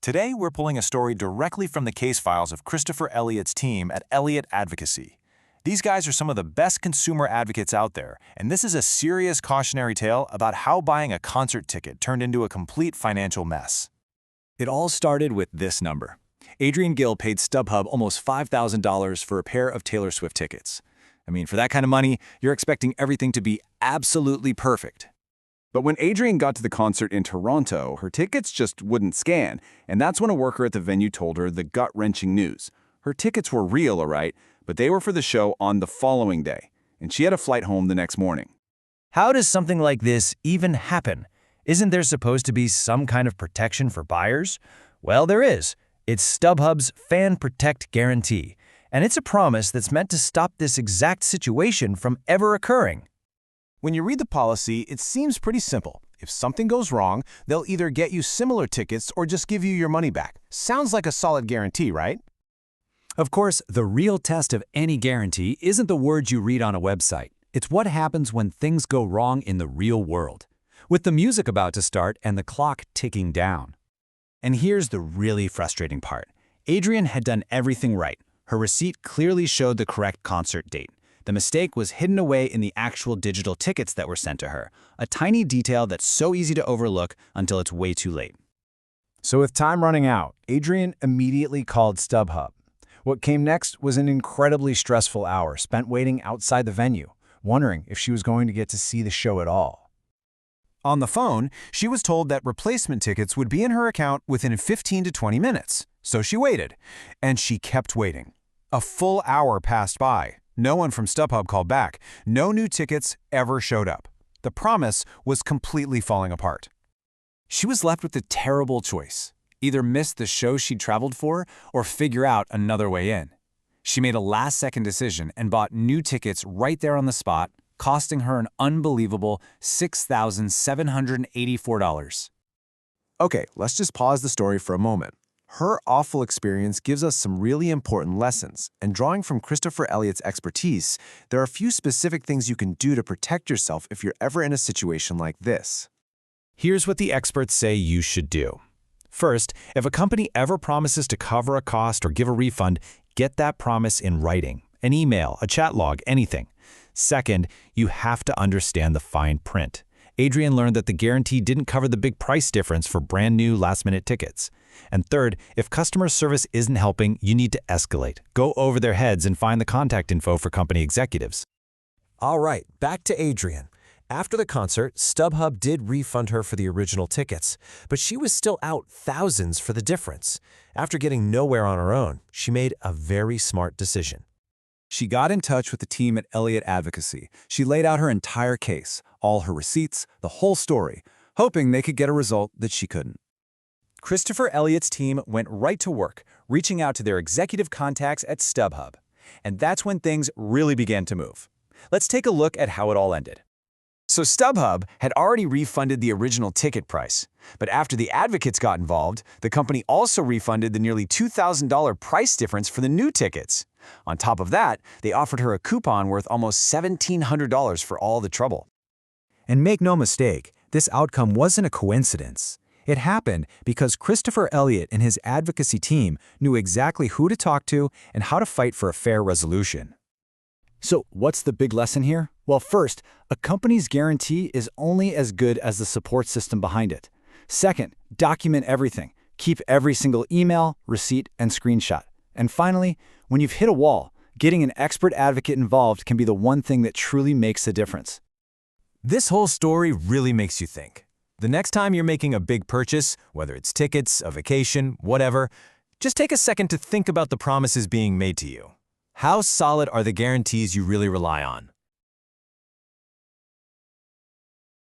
Today, we're pulling a story directly from the case files of Christopher Elliott's team at Elliott Advocacy. These guys are some of the best consumer advocates out there, and this is a serious cautionary tale about how buying a concert ticket turned into a complete financial mess. It all started with this number. Adrienne Gil paid StubHub almost $5,000 for a pair of Taylor Swift tickets. I mean, for that kind of money, you're expecting everything to be absolutely perfect. But when Adrienne got to the concert in Toronto, her tickets just wouldn't scan, and that's when a worker at the venue told her the gut-wrenching news. Her tickets were real, all right, but they were for the show on the following day, and she had a flight home the next morning. How does something like this even happen? Isn't there supposed to be some kind of protection for buyers? Well, there is. It's StubHub's FanProtect Guarantee, and it's a promise that's meant to stop this exact situation from ever occurring. When you read the policy, it seems pretty simple. If something goes wrong, they'll either get you similar tickets or just give you your money back. Sounds like a solid guarantee, right? Of course, the real test of any guarantee isn't the words you read on a website. It's what happens when things go wrong in the real world, with the music about to start and the clock ticking down. And here's the really frustrating part. Adrienne had done everything right. Her receipt clearly showed the correct concert date. The mistake was hidden away in the actual digital tickets that were sent to her, a tiny detail that's so easy to overlook until it's way too late. So with time running out, Adrienne immediately called StubHub. What came next was an incredibly stressful hour spent waiting outside the venue, wondering if she was going to get to see the show at all. On the phone, she was told that replacement tickets would be in her account within 15 to 20 minutes. So she waited, and she kept waiting. A full hour passed by. No one from StubHub called back. No new tickets ever showed up. The promise was completely falling apart. She was left with a terrible choice. Either miss the show she'd traveled for or figure out another way in. She made a last-second decision and bought new tickets right there on the spot, costing her an unbelievable $6,784. Okay, let's just pause the story for a moment. Her awful experience gives us some really important lessons, and drawing from Christopher Elliott's expertise, there are a few specific things you can do to protect yourself if you're ever in a situation like this. Here's what the experts say you should do. First, if a company ever promises to cover a cost or give a refund, get that promise in writing, an email, a chat log, anything. Second, you have to understand the fine print. Adrienne learned that the guarantee didn't cover the big price difference for brand new last-minute tickets. And third, if customer service isn't helping, you need to escalate. Go over their heads and find the contact info for company executives. All right, back to Adrienne. After the concert, StubHub did refund her for the original tickets, but she was still out thousands for the difference. After getting nowhere on her own, she made a very smart decision. She got in touch with the team at Elliott Advocacy. She laid out her entire case, all her receipts, the whole story, hoping they could get a result that she couldn't. Christopher Elliott's team went right to work, reaching out to their executive contacts at StubHub. And that's when things really began to move. Let's take a look at how it all ended. So StubHub had already refunded the original ticket price. But after the advocates got involved, the company also refunded the nearly $2,000 price difference for the new tickets. On top of that, they offered her a coupon worth almost $1,700 for all the trouble. And make no mistake, this outcome wasn't a coincidence. It happened because Christopher Elliott and his advocacy team knew exactly who to talk to and how to fight for a fair resolution. So what's the big lesson here? Well, first, a company's guarantee is only as good as the support system behind it. Second, document everything. Keep every single email, receipt, and screenshot. And finally, when you've hit a wall, getting an expert advocate involved can be the one thing that truly makes a difference. This whole story really makes you think. The next time you're making a big purchase, whether it's tickets, a vacation, whatever, just take a second to think about the promises being made to you. How solid are the guarantees you really rely on?